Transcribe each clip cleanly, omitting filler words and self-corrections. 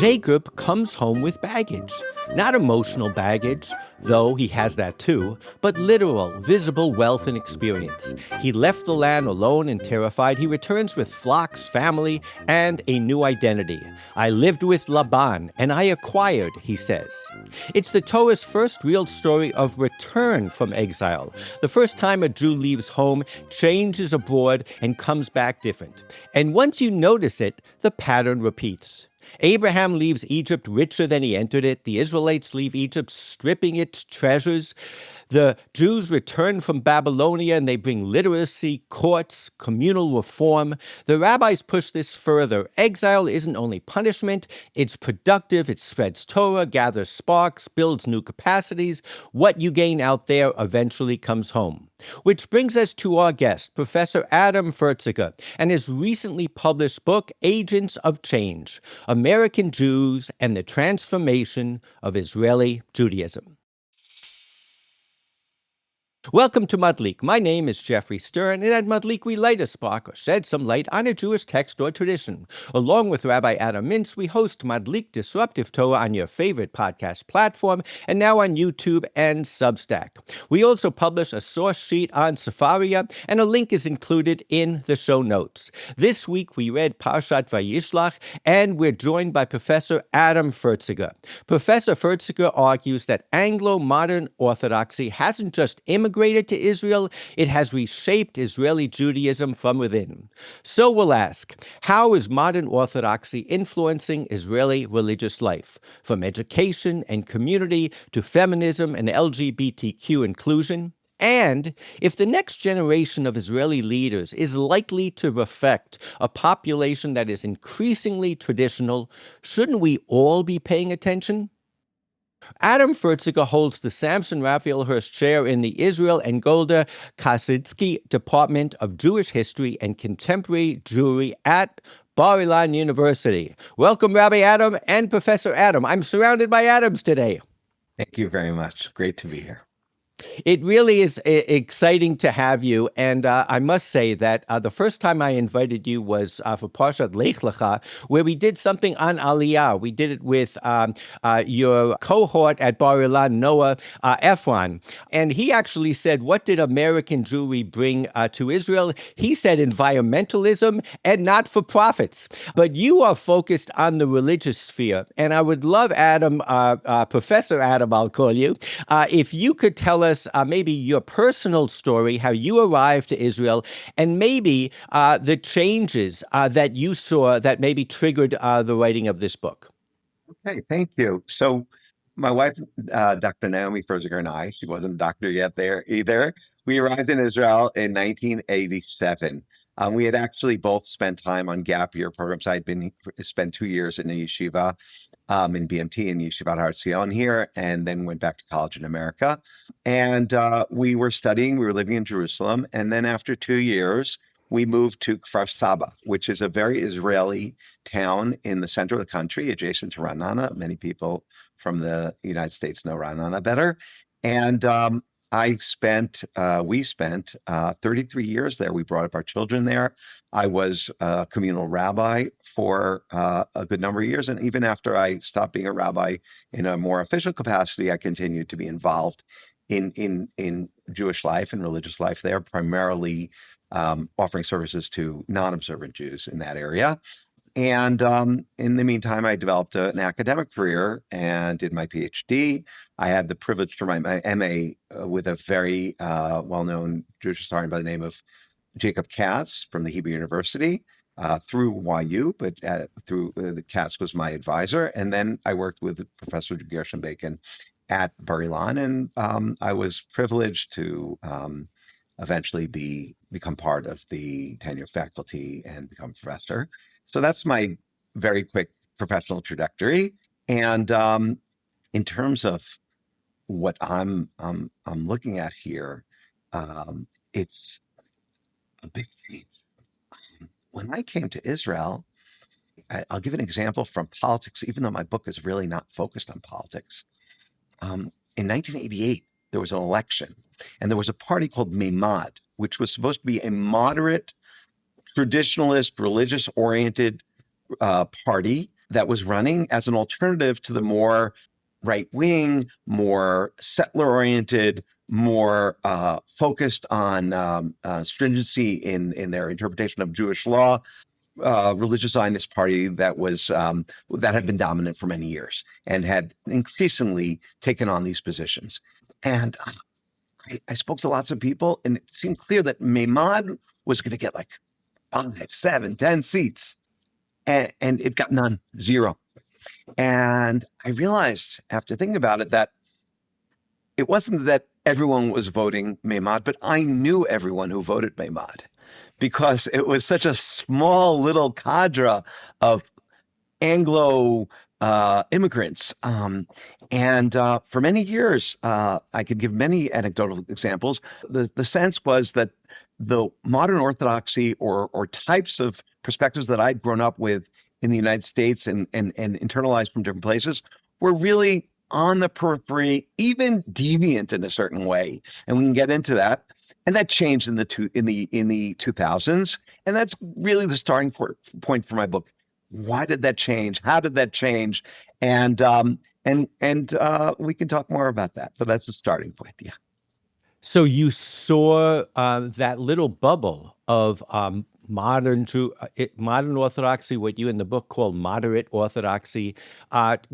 Jacob comes home with baggage. Not emotional baggage, though he has that too, but literal, visible wealth and experience. He left the land alone and terrified. He returns with flocks, family, and a new identity. I lived with Laban, and I acquired, he says. It's the Torah's first real story of return from exile. The first time a Jew leaves home, changes abroad, and comes back different. And once you notice it, the pattern repeats. Abraham leaves Egypt richer than he entered it. The Israelites leave Egypt stripping its treasures. The Jews return from Babylonia and they bring literacy, courts, communal reform. The rabbis push this further. Exile isn't only punishment, it's productive. It spreads Torah, gathers sparks, builds new capacities. What you gain out there eventually comes home. Which brings us to our guest, Professor Adam Ferziger, and his recently published book, Agents of Change, American Jews and the Transformation of Israeli Judaism. Welcome to Madlik. My name is Jeffrey Stern, and at Madlik we light a spark or shed some light on a Jewish text or tradition. Along with Rabbi Adam Mintz, we host Madlik Disruptive Torah on your favorite podcast platform, and now on YouTube and Substack. We also publish a source sheet on Sefaria, and a link is included in the show notes. This week we read Parshat Vayishlach, and we're joined by Professor Adam Ferziger. Professor Ferziger argues that Anglo Modern Orthodoxy hasn't just immigrated to Israel, it has reshaped Israeli Judaism from within. So we'll ask, how is modern Orthodoxy influencing Israeli religious life, from education and community to feminism and LGBTQ inclusion? And if the next generation of Israeli leaders is likely to reflect a population that is increasingly traditional, shouldn't we all be paying attention? Adam Ferziger holds the Samson Raphael Hirsch Chair in the Israel and Golda Kasitsky Department of Jewish History and Contemporary Jewry at Bar-Ilan University. Welcome, Rabbi Adam and Professor Adam. I'm surrounded by Adams today. Thank you very much. Great to be here. It really is exciting to have you, and I must say that the first time I invited you was for Parshat Lech Lecha, where we did something on Aliyah. We did it with your cohort at Bar-Ilan, Noah Ephron, and he actually said, what did American Jewry bring to Israel? He said environmentalism and not-for-profits. But you are focused on the religious sphere, and I would love, Adam, Professor Adam, I'll call you, if you could tell us maybe your personal story, how you arrived to Israel, and maybe the changes that you saw that maybe triggered the writing of this book. Okay, thank you. So my wife, Dr. Naomi Ferziger, and I, she wasn't a doctor yet there either, we arrived in Israel in 1987. We had actually both spent time on gap year programs. I'd spent 2 years in a yeshiva in BMT in Yeshivat Har Zion here, and then went back to college in America. And we were living in Jerusalem. And then after 2 years, we moved to Kfar Saba, which is a very Israeli town in the center of the country, adjacent to Ra'anana. Many people from the United States know Ra'anana better. And we spent 33 years there. We brought up our children there. I was a communal rabbi for a good number of years. And even after I stopped being a rabbi in a more official capacity, I continued to be involved in Jewish life and religious life there, primarily offering services to non-observant Jews in that area. And in the meantime, I developed an academic career and did my PhD. I had the privilege to write my MA with a very well-known Jewish historian by the name of Jacob Katz from the Hebrew University through YU, but through the Katz was my advisor. And then I worked with Professor Gershon Bacon at Bar-Ilan, and I was privileged to eventually become part of the tenure faculty and become professor. So that's my very quick professional trajectory. And in terms of what I'm looking at here, it's a big change. When I came to Israel, I'll give an example from politics, even though my book is really not focused on politics. In 1988, there was an election, and there was a party called Meimad, which was supposed to be a moderate, traditionalist, religious-oriented party that was running as an alternative to the more right-wing, more settler-oriented, more focused on stringency in their interpretation of Jewish law, religious-Zionist party that was that had been dominant for many years and had increasingly taken on these positions. And I spoke to lots of people, and it seemed clear that Meimad was going to get like 5, 7, 10 seats, and it got none, 0. And I realized after thinking about it that it wasn't that everyone was voting Meimad, but I knew everyone who voted Meimad because it was such a small little cadre of Anglo immigrants. And for many years, I could give many anecdotal examples. The sense was that the modern orthodoxy or types of perspectives that I'd grown up with in the United States and internalized from different places were really on the periphery, even deviant in a certain way. And we can get into that. And that changed in the 2000s. And that's really the starting point for my book. Why did that change? How did that change? And we can talk more about that. But that's the starting point. Yeah. So you saw that little bubble of modern Orthodoxy, what you in the book call moderate Orthodoxy,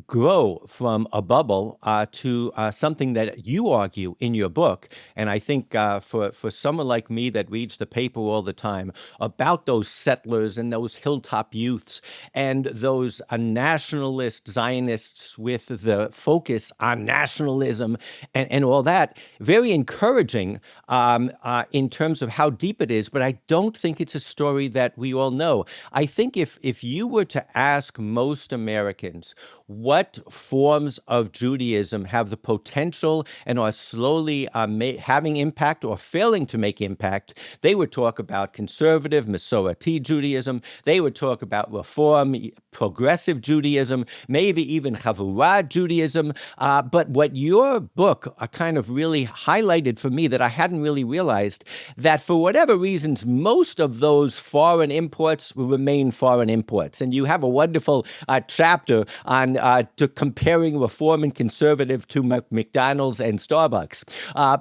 grow from a bubble to something that you argue in your book. And I think for someone like me that reads the paper all the time about those settlers and those hilltop youths and those nationalist Zionists with the focus on nationalism and all that, very encouraging in terms of how deep it is. But I don't think it's a story that we all know. I think if you were to ask most Americans what forms of Judaism have the potential and are slowly having impact or failing to make impact, they would talk about conservative, Masorti Judaism. They would talk about reform, progressive Judaism, maybe even Chavurah Judaism. But what your book kind of really highlighted for me that I hadn't really realized, that for whatever reasons, most of those foreign imports will remain foreign imports. And you have a wonderful chapter on to comparing reform and conservative to McDonald's and Starbucks.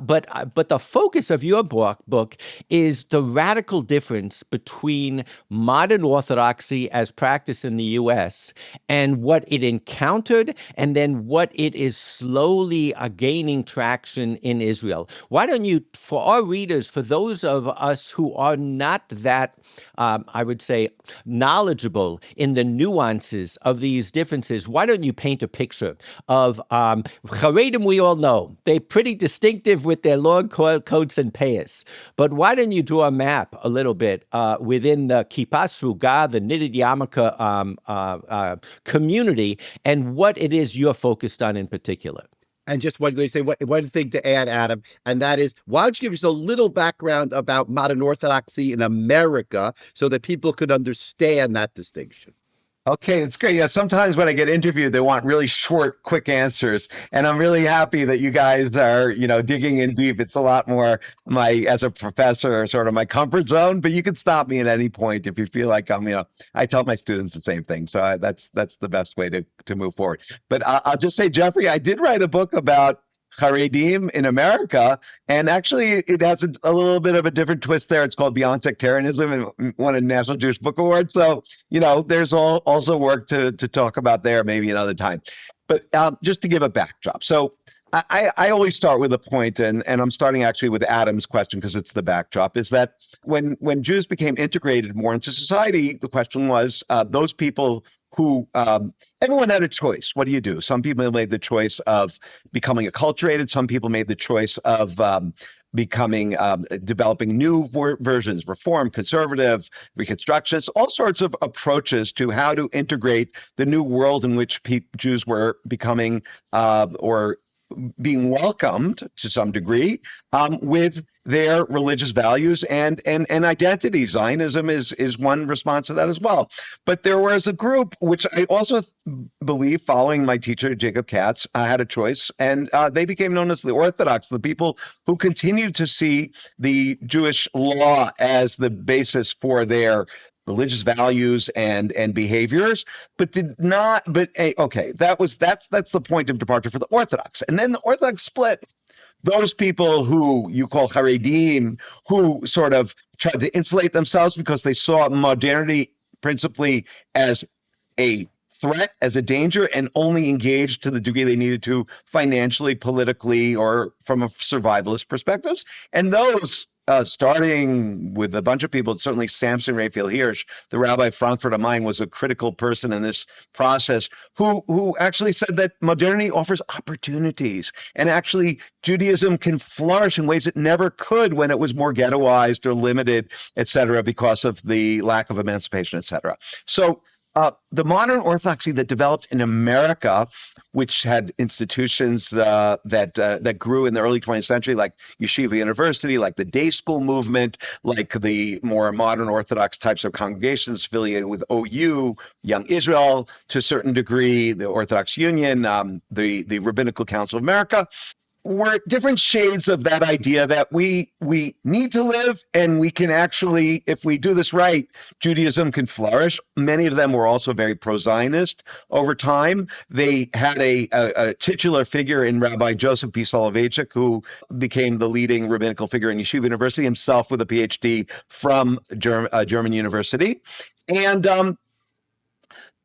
But the focus of your book is the radical difference between modern Orthodoxy as practiced in the U.S. and what it encountered, and then what it is slowly gaining traction in Israel. Why don't you, for our readers, for those of us who are not that, I would say, knowledgeable in the nuances of these differences, why don't you paint a picture of Haredim? We all know they're pretty distinctive with their long coats and payas, but why don't you draw a map a little bit within the Kippa Sruga, the knitted yarmulke community, and what it is you're focused on in particular? And just one thing to add, Adam, and that is, why don't you give us a little background about modern Orthodoxy in America so that people could understand that distinction? Okay, that's great. Yeah, sometimes when I get interviewed, they want really short, quick answers, and I'm really happy that you guys are, digging in deep. It's a lot more as a professor, sort of my comfort zone. But you can stop me at any point if you feel like I tell my students the same thing. So that's the best way to move forward. But I'll just say, Jeffrey, I did write a book about Haredim in America, and actually it has a little bit of a different twist there. It's called Beyond Sectarianism and won a National Jewish Book Award. So, there's also work to talk about there maybe another time. But just to give a backdrop. So I always start with a point, and I'm starting actually with Adam's question because it's the backdrop, is that when Jews became integrated more into society, the question was those people who everyone had a choice. What do you do? Some people made the choice of becoming acculturated. Some people made the choice of developing new versions, reform, conservative, reconstructionist, all sorts of approaches to how to integrate the new world in which Jews were becoming or being welcomed to some degree with their religious values and identity. Zionism is one response to that as well. But there was a group, which I also believe, following my teacher, Jacob Katz, had a choice, and they became known as the Orthodox, the people who continued to see the Jewish law as the basis for their religious values and behaviors, but did not. But okay, that's the point of departure for the Orthodox, and then the Orthodox split. Those people who you call Haredim, who sort of tried to insulate themselves because they saw modernity principally as a threat, as a danger, and only engaged to the degree they needed to financially, politically, or from a survivalist perspectives. And those, starting with a bunch of people, certainly Samson Raphael Hirsch, the Rabbi Frankfurt of Main, was a critical person in this process, who actually said that modernity offers opportunities, and actually Judaism can flourish in ways it never could when it was more ghettoized or limited, et cetera, because of the lack of emancipation, et cetera. So the modern orthodoxy that developed in America, which had institutions that grew in the early 20th century, like Yeshiva University, like the day school movement, like the more modern Orthodox types of congregations affiliated with OU, Young Israel to a certain degree, the Orthodox Union, the Rabbinical Council of America, were different shades of that idea that we need to live, and we can actually, if we do this right, Judaism can flourish. Many of them were also very pro-Zionist over time. They had a titular figure in Rabbi Joseph B. Soloveitchik, who became the leading rabbinical figure in Yeshiva University, himself with a PhD from German university. And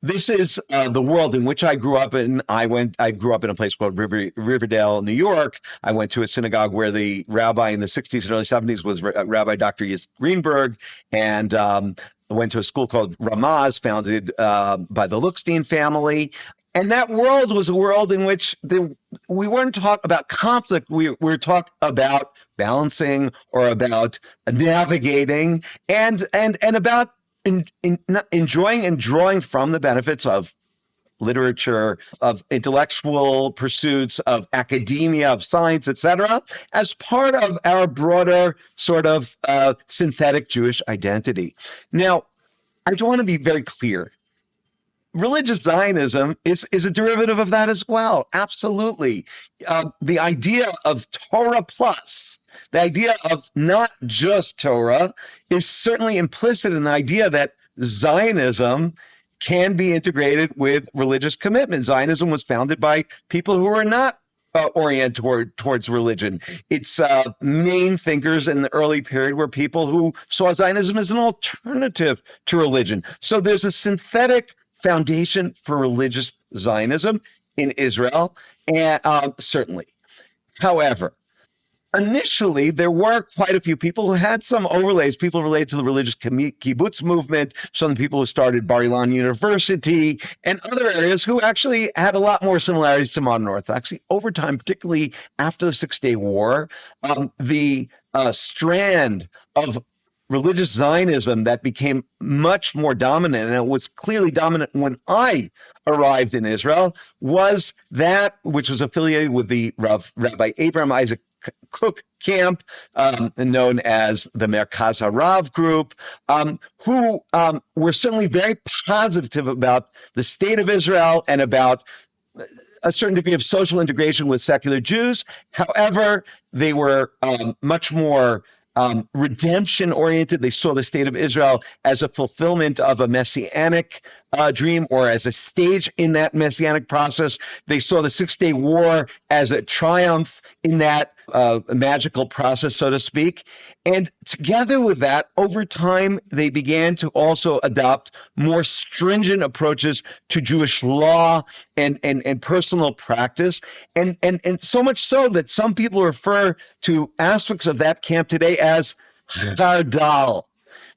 this is the world in which I grew up in. I grew up in a place called Riverdale, New York. I went to a synagogue where the rabbi in the 60s and early 70s was Rabbi Dr. Yis Greenberg, and I went to a school called Ramaz, founded by the Lookstein family. And that world was a world in which we weren't talking about conflict. We were talking about balancing, or about navigating, and about enjoying and drawing from the benefits of literature, of intellectual pursuits, of academia, of science, etc., as part of our broader sort of synthetic Jewish identity. Now, I do want to be very clear. Religious Zionism is a derivative of that as well. Absolutely. The idea of Torah plus, the idea of not just Torah, is certainly implicit in the idea that Zionism can be integrated with religious commitment. Zionism was founded by people who were not oriented towards religion. Its main thinkers in the early period were people who saw Zionism as an alternative to religion. So there's a synthetic foundation for religious Zionism in Israel, and certainly. However, initially, there were quite a few people who had some overlays, people related to the religious kibbutz movement, some people who started Bar Ilan University, and other areas who actually had a lot more similarities to modern Orthodoxy. Over time, particularly after the Six-Day War, the strand of religious Zionism that became much more dominant, and it was clearly dominant when I arrived in Israel, was that which was affiliated with the Rabbi Abraham Isaac Kook camp, known as the Merkaz HaRav group, who were certainly very positive about the state of Israel and about a certain degree of social integration with secular Jews. However, they were much more redemption oriented. They saw the state of Israel as a fulfillment of a messianic dream, or as a stage in that messianic process. They saw the Six-Day War as a triumph in that magical process, so to speak. And together with that, over time, they began to also adopt more stringent approaches to Jewish law and personal practice. And so much so that some people refer to aspects of that camp today as Hardal.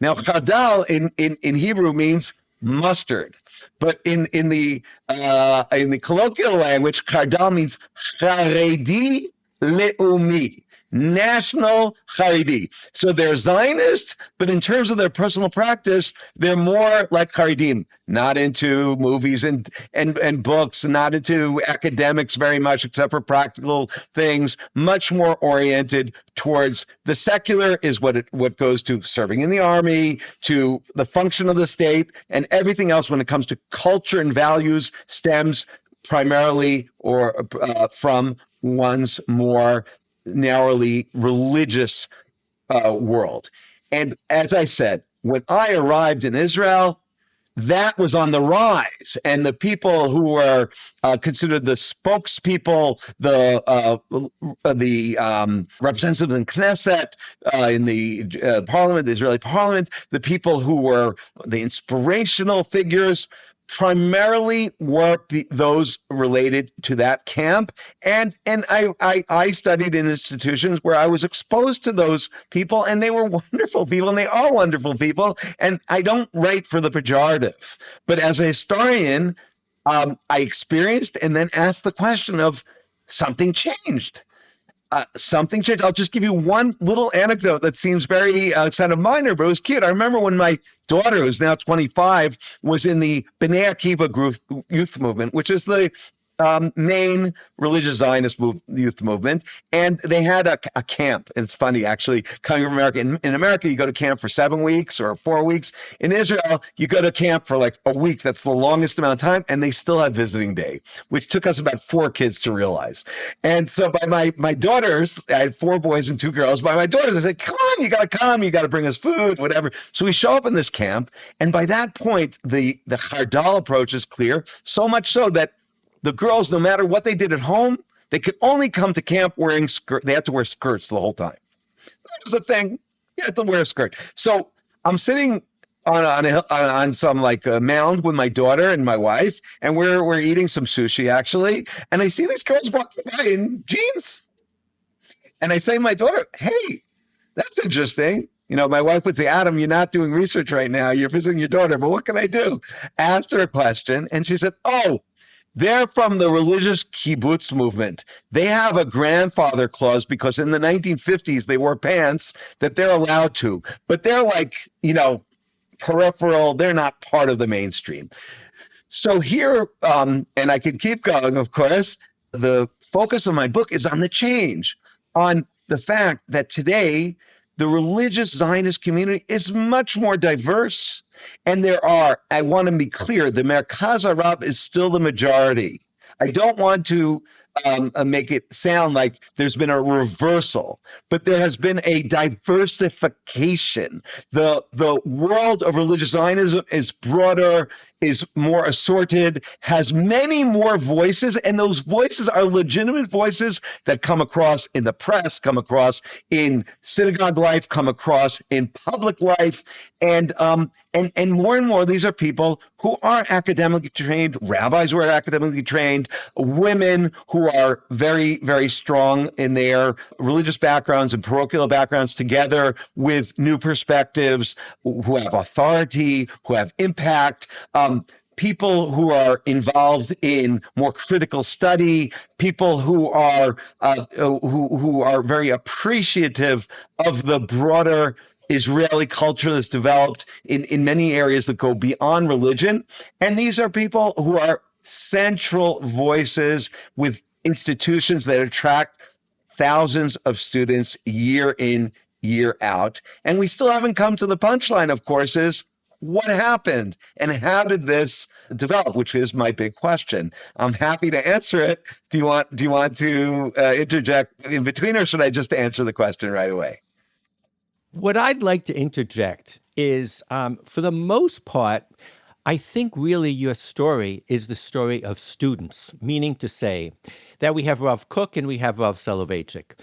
Now, Hardal in Hebrew means mustard, but in the colloquial language, Hardal means Haredi Leumi, national Haredi. So they're Zionist, but in terms of their personal practice, they're more like Haredim, not into movies and books, not into academics very much, except for practical things, much more oriented towards the secular is what goes to serving in the army, to the function of the state, and everything else when it comes to culture and values stems primarily or from one's more narrowly religious world. And as I said, when I arrived in Israel, that was on the rise, and the people who were considered the spokespeople, the representatives in Knesset, in the parliament, the Israeli parliament, the people who were the inspirational figures, primarily were those related to that camp. And I studied in institutions where I was exposed to those people, and they were wonderful people, and they are wonderful people. And I don't write for the pejorative, but as a historian, I experienced and then asked the question of something changed. Something changed. I'll just give you one little anecdote that seems very kind of minor, but it was cute. I remember when my daughter, who's now 25, was in the B'nai Akiva youth movement, which is the main religious-Zionist youth movement, and they had a camp. And it's funny, actually, coming from America. In America, you go to camp for 7 weeks or 4 weeks. In Israel, you go to camp for like a week. That's the longest amount of time, and they still have visiting day, which took us about 4 kids to realize. And so by my daughters, I had 4 boys and 2 girls. By my daughters, I said, come on, you got to come. You got to bring us food, whatever. So we show up in this camp, and by that point, the Hardal approach is clear, so much so that the girls, no matter what they did at home, they could only come to camp wearing skirts. They had to wear skirts the whole time. That was the thing. You had to wear a skirt. So I'm sitting on some like a mound with my daughter and my wife, and we're eating some sushi actually. And I see these girls walking by in jeans, and I say to my daughter, "Hey, that's interesting." You know, my wife would say, "Adam, you're not doing research right now. You're visiting your daughter, but what can I do?" Asked her a question, and she said, "Oh, they're from the religious kibbutz movement. They have a grandfather clause because in the 1950s they wore pants that they're allowed to, but they're like, peripheral. They're not part of the mainstream." So here, and I can keep going, of course, the focus of my book is on the change, on the fact that today the religious Zionist community is much more diverse. And I want to be clear, the Merkaz Arab is still the majority. I don't want to make it sound like there's been a reversal, but there has been a diversification. The world of religious Zionism is broader, is more assorted, has many more voices, and those voices are legitimate voices that come across in the press, come across in synagogue life, come across in public life, and more, these are people who are academically trained, rabbis who are academically trained, women who are very, very strong in their religious backgrounds and parochial backgrounds, together with new perspectives, who have authority, who have impact, people who are involved in more critical study, people who are very appreciative of the broader Israeli culture that's developed in many areas that go beyond religion. And these are people who are central voices with institutions that attract thousands of students year in, year out. And we still haven't come to the punchline, of course, is what happened and how did this develop, which is my big question. I'm happy to answer it. Do you want to interject in between, or should I just answer the question right away? What I'd like to interject is, for the most part, I think really your story is the story of students, meaning to say that we have Rav Kook and we have Rav Soloveitchik.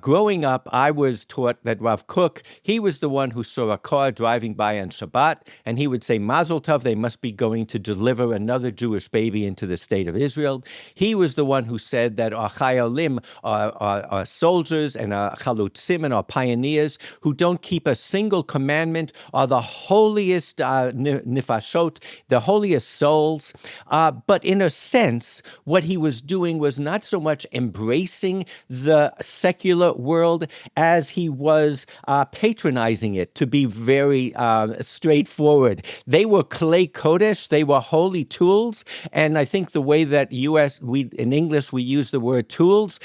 Growing up, I was taught that Rav Kook, he was the one who saw a car driving by on Shabbat, and he would say, Mazel Tov, they must be going to deliver another Jewish baby into the state of Israel. He was the one who said that our chayolim are soldiers, and our chalutzim and our pioneers who don't keep a single commandment are the holiest nifashot, the holiest souls. But in a sense, what he was doing was not so much embracing the secular world as he was patronizing it, to be very straightforward. They were clay kodesh, they were holy tools, and I think the way that in English we use the word tools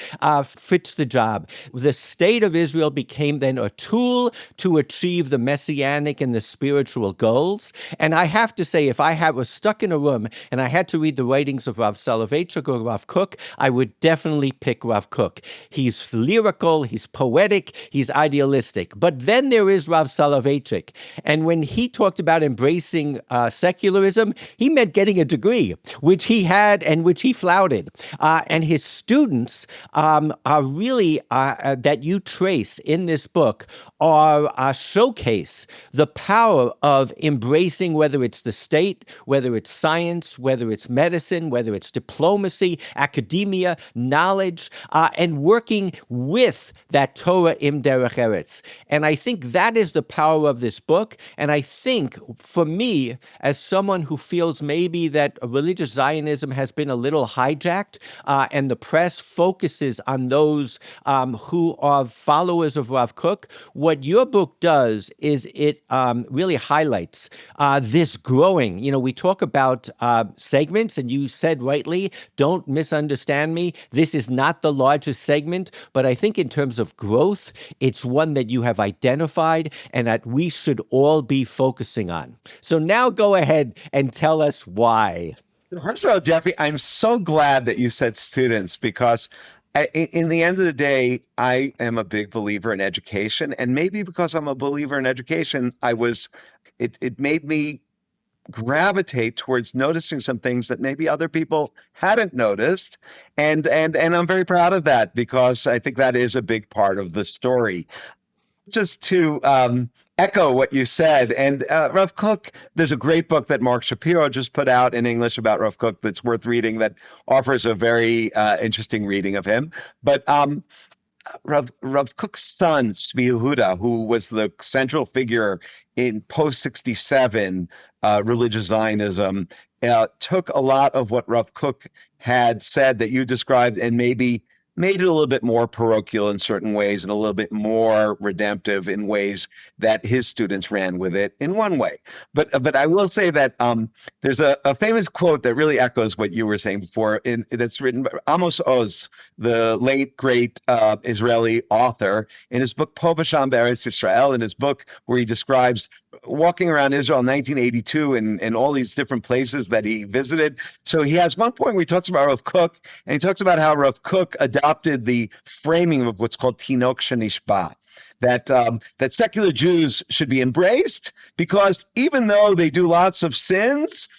fits the job. The state of Israel became then a tool to achieve the messianic and the spiritual goals. And I have to say, if I was stuck in a room and I had to read the writings of Rav Soloveitchik or Rav Kook, I would would definitely pick Rav Kook. He's lyrical, he's poetic, he's idealistic. But then there is Rav Soloveitchik. And when he talked about embracing secularism, he meant getting a degree, which he had and which he flouted. And his students are really, that you trace in this book, are showcase the power of embracing, whether it's the state, whether it's science, whether it's medicine, whether it's diplomacy, academia, knowledge, and working with that Torah im derech eretz. And I think that is the power of this book. And I think for me, as someone who feels maybe that religious Zionism has been a little hijacked, and the press focuses on those who are followers of Rav Kook, what your book does is it really highlights this growing. We talk about segments, and you said rightly, don't misunderstand me. This is not the largest segment, but I think in terms of growth, it's one that you have identified and that we should all be focusing on. So now go ahead and tell us why. First of all, Jeffrey, I'm so glad that you said students, because in the end of the day, I am a big believer in education. And maybe because I'm a believer in education, it made me gravitate towards noticing some things that maybe other people hadn't noticed. And I'm very proud of that, because I think that is a big part of the story. Just to echo what you said, and Rav Kook, there's a great book that Mark Shapiro just put out in English about Rav Kook that's worth reading, that offers a very interesting reading of him. But Rav Kook's son, Tzvi Yehuda, who was the central figure in post-67 religious Zionism, took a lot of what Rav Kook had said that you described and maybe made it a little bit more parochial in certain ways and a little bit more redemptive in ways that his students ran with it in one way. But I will say that there's a famous quote that really echoes what you were saying before, that's written by Amos Oz, the late, great Israeli author, in his book, Po V'Sham Be'eretz Yisrael, in his book where he describes walking around Israel in 1982 and all these different places that he visited. So he has one point where he talks about Rav Kook, and he talks about how Rav Kook adopted the framing of what's called Tinok Shenishba, that secular Jews should be embraced, because even though they do lots of sins,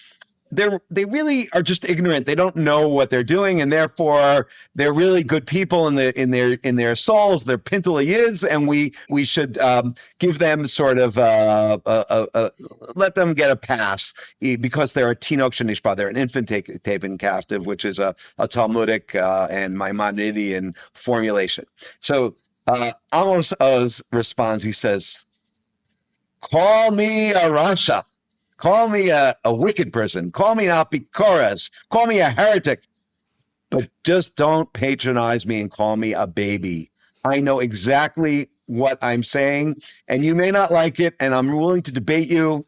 they really are just ignorant. They don't know what they're doing, and therefore they're really good people in their souls. They're pintel yids, and we should give them sort of let them get a pass, because they're a tinok shenishba. They're an infant taken captive, which is a Talmudic and Maimonidean formulation. So Amos Oz responds. He says, "Call me a Rasha. Call me a wicked person. Call me an apikoros. Call me a heretic. But just don't patronize me and call me a baby. I know exactly what I'm saying, and you may not like it, and I'm willing to debate you,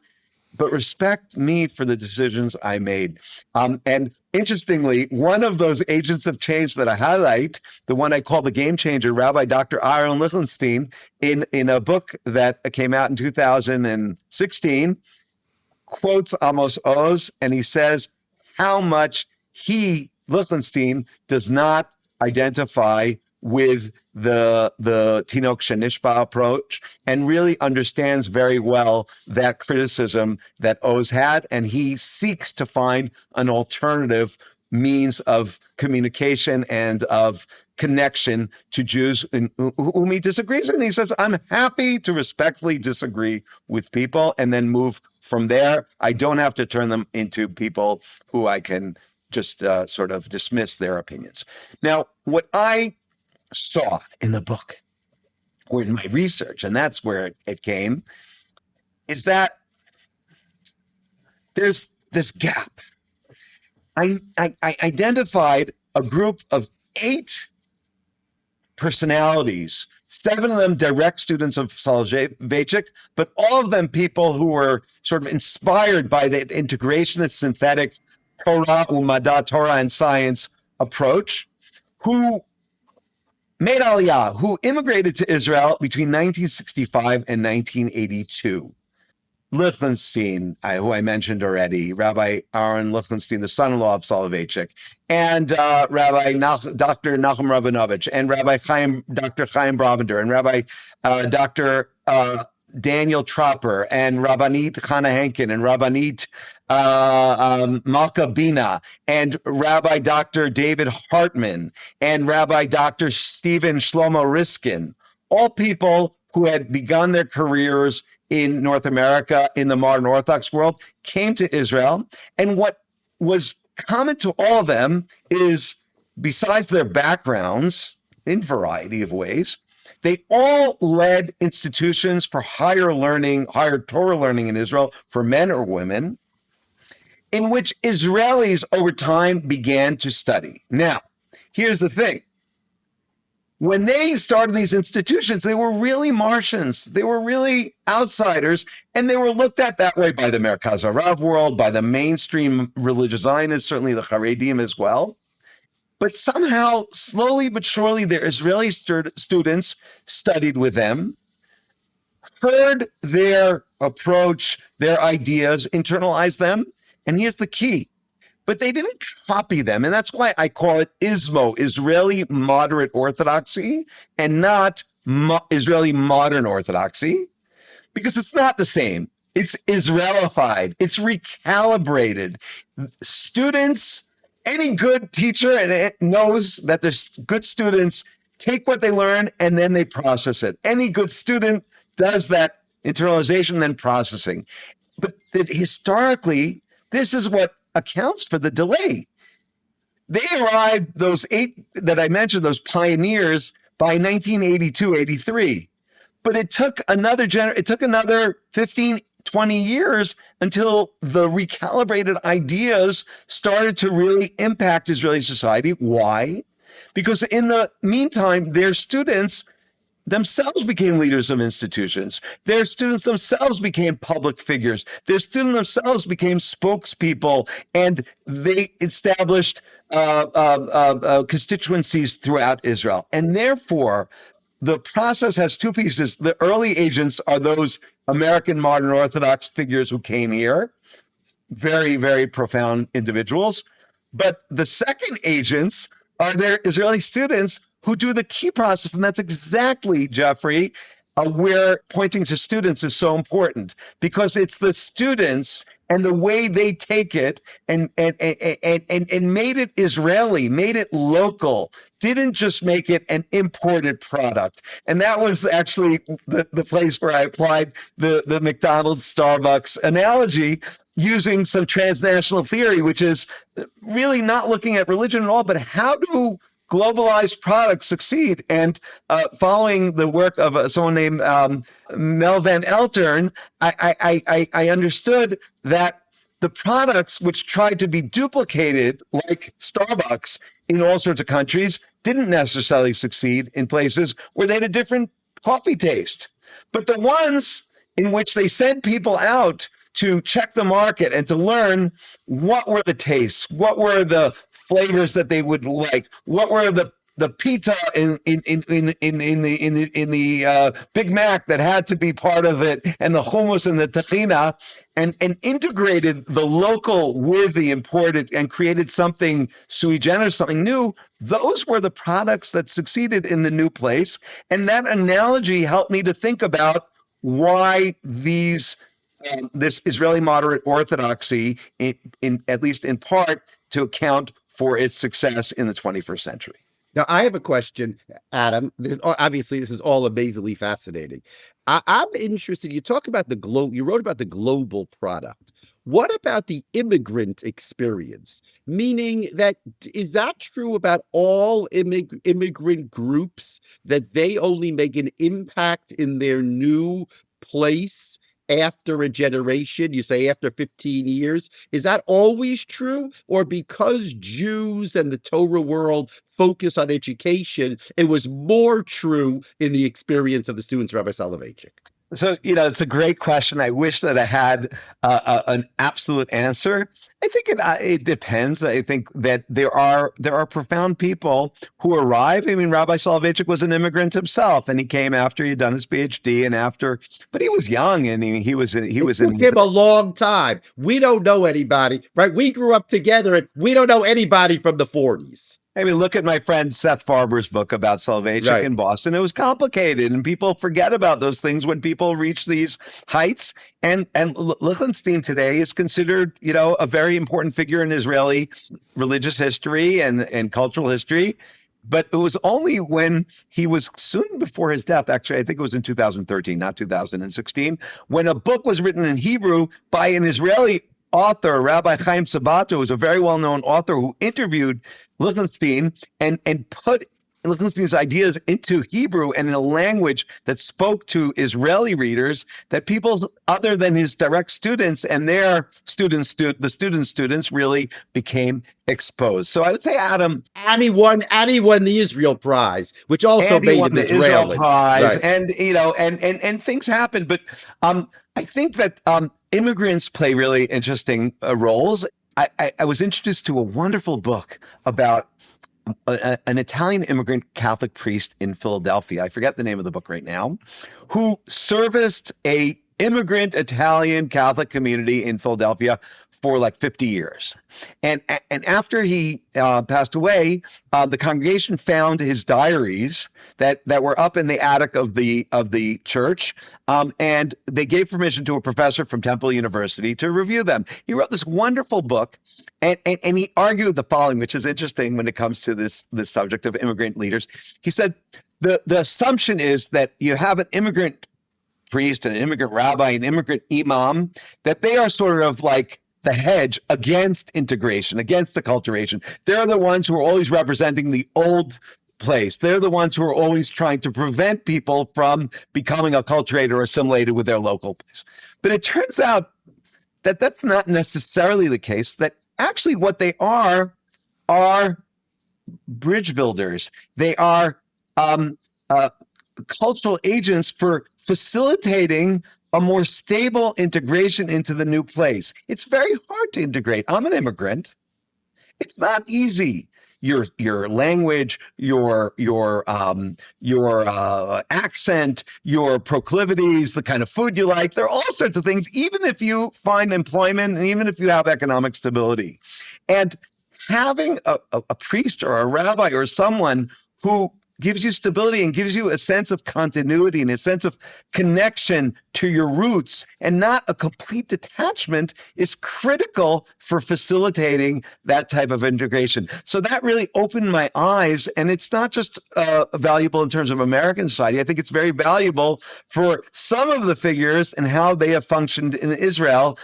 but respect me for the decisions I made." And interestingly, one of those agents of change that I highlight, the one I call the game changer, Rabbi Dr. Aaron Lichtenstein, in a book that came out in 2016, quotes Amos Oz, and he says how much Lichtenstein, does not identify with the Tinok Shenishba approach, and really understands very well that criticism that Oz had, and he seeks to find an alternative means of communication and of connection to Jews whom he disagrees with. And he says, I'm happy to respectfully disagree with people and then move from there. I don't have to turn them into people who I can just sort of dismiss their opinions. Now, what I saw in the book, or in my research, and that's where it came, is that there's this gap. I identified a group of 8 personalities, 7 of them direct students of Soloveitchik, but all of them people who were sort of inspired by the integrationist synthetic Torah, Umada, Torah and science approach, who made Aliyah, who immigrated to Israel between 1965 and 1982. Lichtenstein, who I mentioned already, Rabbi Aaron Lichtenstein, the son-in-law of Soloveitchik, and Dr. Nachum Rabinovich, and Dr. Chaim Bravender, and Rabbi Dr. Daniel Tropper, and Rabbanit Chana Henkin, and Rabbanit Malka Bina, and Rabbi Dr. David Hartman, and Rabbi Dr. Stephen Shlomo Riskin, all people who had begun their careers in North America, in the modern Orthodox world, came to Israel. And what was common to all of them is, besides their backgrounds in variety of ways, they all led institutions for higher learning, higher Torah learning in Israel for men or women, in which Israelis over time began to study. Now, here's the thing. When they started these institutions, they were really Martians. They were really outsiders, and they were looked at that way by the Merkaz Harav world, by the mainstream religious-Zionists, certainly the Haredim as well. But somehow, slowly but surely, their Israeli students studied with them, heard their approach, their ideas, internalized them, and here's the key. But they didn't copy them. And that's why I call it ISMO, Israeli Moderate Orthodoxy, and not Israeli Modern Orthodoxy, because it's not the same. It's Israelified. It's recalibrated. Students, any good teacher knows that there's good students take what they learn and then they process it. Any good student does that internalization, then processing. But historically, this is what accounts for the delay. They arrived, those 8 that I mentioned, those pioneers, by 1982, 83. But it took another 15, 20 years until the recalibrated ideas started to really impact Israeli society. Why? Because in the meantime, their students themselves became leaders of institutions. Their students themselves became public figures. Their students themselves became spokespeople, and they established constituencies throughout Israel. And therefore, the process has 2 pieces. The early agents are those American modern Orthodox figures who came here, very, very profound individuals. But the second agents are their Israeli students who do the key process. And that's exactly, Jeffrey, where pointing to students is so important, because it's the students and the way they take it and made it Israeli, made it local, didn't just make it an imported product. And that was actually the place where I applied the McDonald's, Starbucks analogy, using some transnational theory, which is really not looking at religion at all, but how do globalized products succeed? And following the work of someone named Mel Van Eltern, I understood that the products which tried to be duplicated, like Starbucks, in all sorts of countries, didn't necessarily succeed in places where they had a different coffee taste. But the ones in which they sent people out to check the market and to learn what were the tastes, what were the flavors that they would like, what were the pita in the Big Mac that had to be part of it, and the hummus and the tahina, and integrated the local with the imported and created something sui generis, something new. Those were the products that succeeded in the new place. And that analogy helped me to think about why this Israeli moderate orthodoxy, in at least in part, to account for its success in the 21st century. Now, I have a question, Adam. Obviously, this is all amazingly fascinating. I'm interested. You talk about you wrote about the global product. What about the immigrant experience? Meaning that, is that true about all immigrant groups, that they only make an impact in their new place after a generation? You say after 15 years. Is that always true? Or because Jews and the Torah world focus on education, it was more true in the experience of the students, Rabbi Soloveitchik? So, it's a great question. I wish that I had an absolute answer. I think it depends. I think that there are profound people who arrive. I mean, Rabbi Soloveitchik was an immigrant himself, and he came after he'd done his PhD, but he was young, and he It was in took him a long time. We don't know anybody, right? We grew up together, and we don't know anybody from the 40s. I mean, look at my friend Seth Farber's book about Soloveitchik Right. in Boston. It was complicated, and people forget about those things when people reach these heights. And Lichtenstein today is considered, a very important figure in Israeli religious history and cultural history. But it was only when he was soon before his death, actually, I think it was in 2013, not 2016, when a book was written in Hebrew by an Israeli author, Rabbi Chaim Sabato, who's a very well-known author who interviewed Lichtenstein and put Lichtenstein's ideas into Hebrew and in a language that spoke to Israeli readers, that people other than his direct students and their the students really became exposed. So I would say, Adam, And he won the Israel Prize, which also and he made won him the Israel Israeli. Prize, Right. and and things happen. But I think that immigrants play really interesting roles. I was introduced to a wonderful book about an Italian immigrant Catholic priest in Philadelphia. I forget the name of the book right now, who serviced a immigrant Italian Catholic community in Philadelphia for like 50 years. And after he passed away, the congregation found his diaries that were up in the attic of the church, and they gave permission to a professor from Temple University to review them. He wrote this wonderful book, and he argued the following, which is interesting when it comes to this subject of immigrant leaders. He said the assumption is that you have an immigrant priest, an immigrant rabbi, an immigrant imam, that they are sort of like the hedge against integration, against acculturation. They're the ones who are always representing the old place. They're the ones who are always trying to prevent people from becoming acculturated or assimilated with their local place. But it turns out that that's not necessarily the case, that actually what they are bridge builders. They are cultural agents for facilitating a more stable integration into the new place. It's very hard to integrate. I'm an immigrant. It's not easy. Your language, your accent, your proclivities, the kind of food you like, there are all sorts of things, even if you find employment and even if you have economic stability. And having a priest or a rabbi or someone who gives you stability and gives you a sense of continuity and a sense of connection to your roots and not a complete detachment is critical for facilitating that type of integration. So that really opened my eyes. And it's not just valuable in terms of American society. I think it's very valuable for some of the figures and how they have functioned in Israel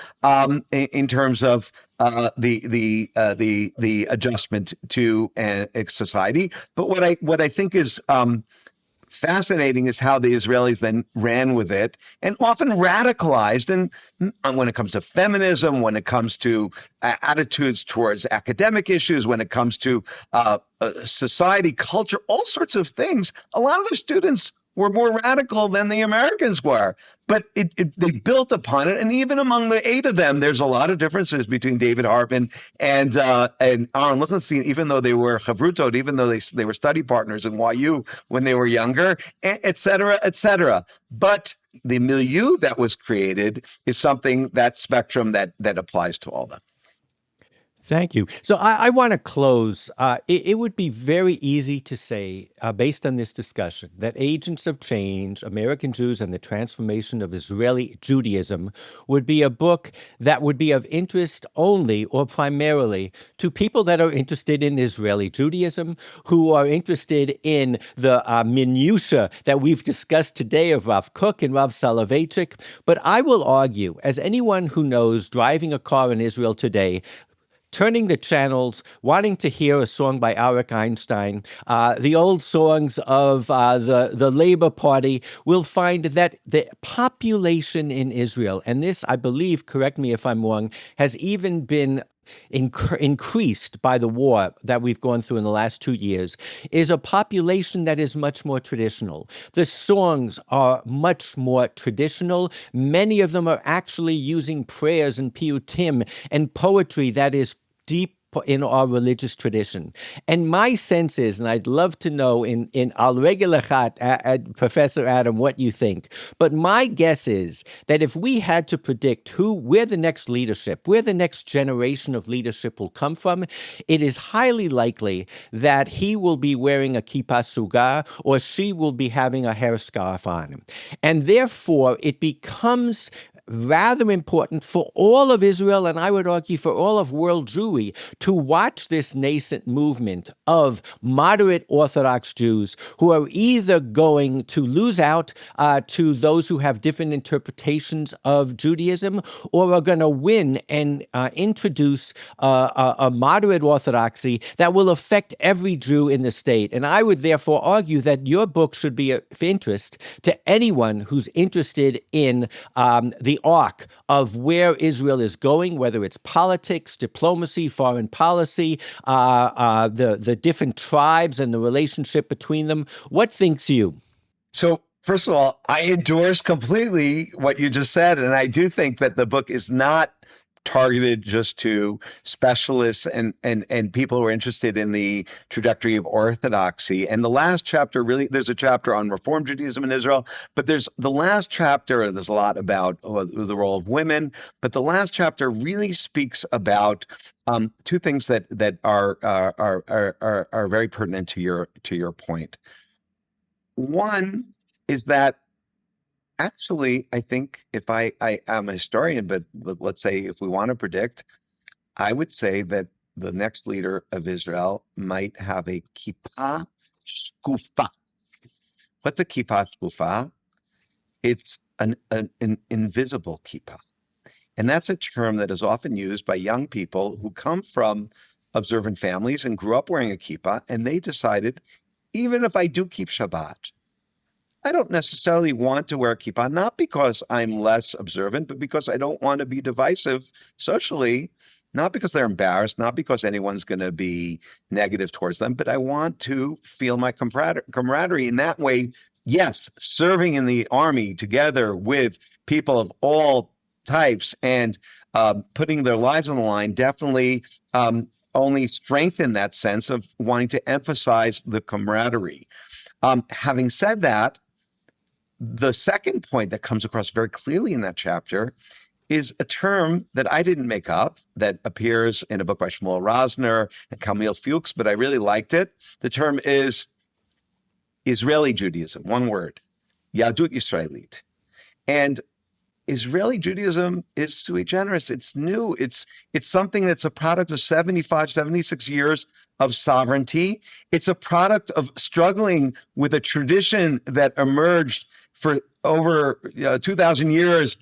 in terms of the adjustment to a society. But what I think is fascinating is how the Israelis then ran with it and often radicalized. And when it comes to feminism, when it comes to attitudes towards academic issues, when it comes to society, culture, all sorts of things, a lot of the students were more radical than the Americans were. But they built upon it. And even among the 8 of them, there's a lot of differences between David Hartman and Aaron Lichtenstein, even though they were chavrutot, even though they were study partners in YU when they were younger, et cetera, et cetera. But the milieu that was created is something, that spectrum that applies to all of them. Thank you. So I want to close. It would be very easy to say, based on this discussion, that Agents of Change, American Jews and the Transformation of Israeli Judaism would be a book that would be of interest only or primarily to people that are interested in Israeli Judaism, who are interested in the minutiae that we've discussed today of Rav Kook and Rav Soloveitchik. But I will argue, as anyone who knows driving a car in Israel today, turning the channels, wanting to hear a song by Arik Einstein, the old songs of the Labor Party, will find that the population in Israel, and this, I believe, correct me if I'm wrong, has even been increased by the war that we've gone through in the last 2 years is a population that is much more traditional. The songs are much more traditional. Many of them are actually using prayers and piyutim and poetry that is deep in our religious tradition. And my sense is, and I'd love to know in al regelechat, Professor Adam, what you think, but my guess is that if we had to predict where the next leadership, where the next generation of leadership will come from, it is highly likely that he will be wearing a kippah suga or she will be having a hair scarf on. And therefore, it becomes rather important for all of Israel, and I would argue for all of world Jewry, to watch this nascent movement of moderate Orthodox Jews who are either going to lose out to those who have different interpretations of Judaism, or are going to win and introduce a moderate Orthodoxy that will affect every Jew in the state. And I would therefore argue that your book should be of interest to anyone who's interested in the arc of where Israel is going, whether it's politics, diplomacy, foreign policy, the different tribes and the relationship between them. What thinks you? So, first of all, I endorse completely what you just said. And I do think that the book is not targeted just to specialists and people who are interested in the trajectory of orthodoxy. And the last chapter, really, there's a chapter on Reform Judaism in Israel, but there's the last chapter, there's a lot about the role of women, but the last chapter really speaks about two things that are very pertinent to your point. One is that actually, I think if I'm a historian, but let's say if we want to predict, I would say that the next leader of Israel might have a kippah shkufa. What's a kippah shkufa? It's an invisible kippah. And that's a term that is often used by young people who come from observant families and grew up wearing a kippah, and they decided, even if I do keep Shabbat, I don't necessarily want to wear a kippah, not because I'm less observant, but because I don't want to be divisive socially, not because they're embarrassed, not because anyone's going to be negative towards them, but I want to feel my camaraderie. In that way, yes, serving in the army together with people of all types and putting their lives on the line definitely only strengthen that sense of wanting to emphasize the camaraderie. Having said that, the second point that comes across very clearly in that chapter is a term that I didn't make up, that appears in a book by Shmuel Rosner and Camille Fuchs, but I really liked it. The term is Israeli Judaism, one word, Yadut Yisraelit. And Israeli Judaism is sui generis. It's new. It's something that's a product of 75, 76 years of sovereignty. It's a product of struggling with a tradition that emerged for over 2,000 years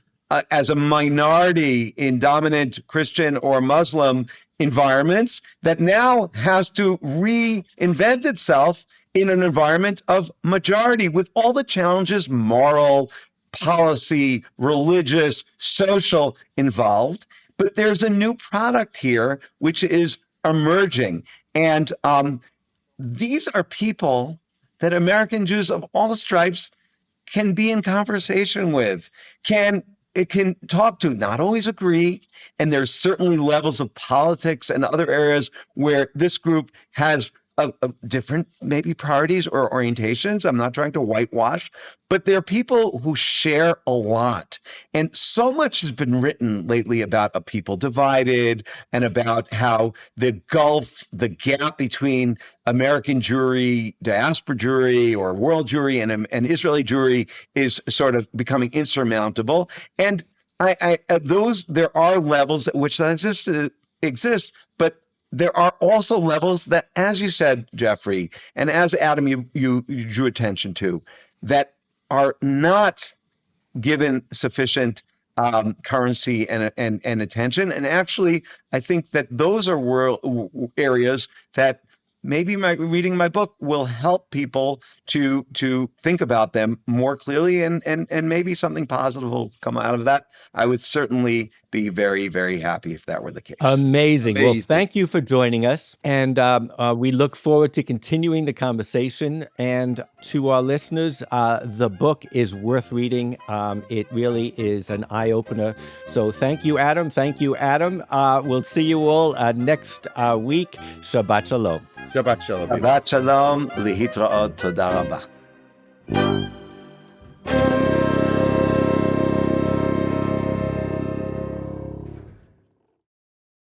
as a minority in dominant Christian or Muslim environments that now has to reinvent itself in an environment of majority with all the challenges, moral, policy, religious, social involved. But there's a new product here, which is emerging. And these are people that American Jews of all stripes can be in conversation with, can talk to, not always agree. And there's certainly levels of politics and other areas where this group has different maybe priorities or orientations. I'm not trying to whitewash, but there are people who share a lot. And so much has been written lately about a people divided and about how the gap between American Jewry, diaspora Jewry, or world Jewry and Israeli Jewry is sort of becoming insurmountable. And there are levels at which that exists, but there are also levels that, as you said, Jeffrey, and as Adam, you drew attention to, that are not given sufficient currency and attention. And actually, I think that those are areas that maybe reading my book will help people to think about them more clearly, and maybe something positive will come out of that. I would certainly be very, very happy if that were the case. Amazing. Well, Amazing. thank you for joining us. And we look forward to continuing the conversation. And to our listeners, the book is worth reading. It really is an eye-opener. So thank you, Adam. Thank you, Adam. We'll see you all next week. Shabbat Shalom. Shabbat Shalom. Shabbat Shalom, lihitraot, toda rabah.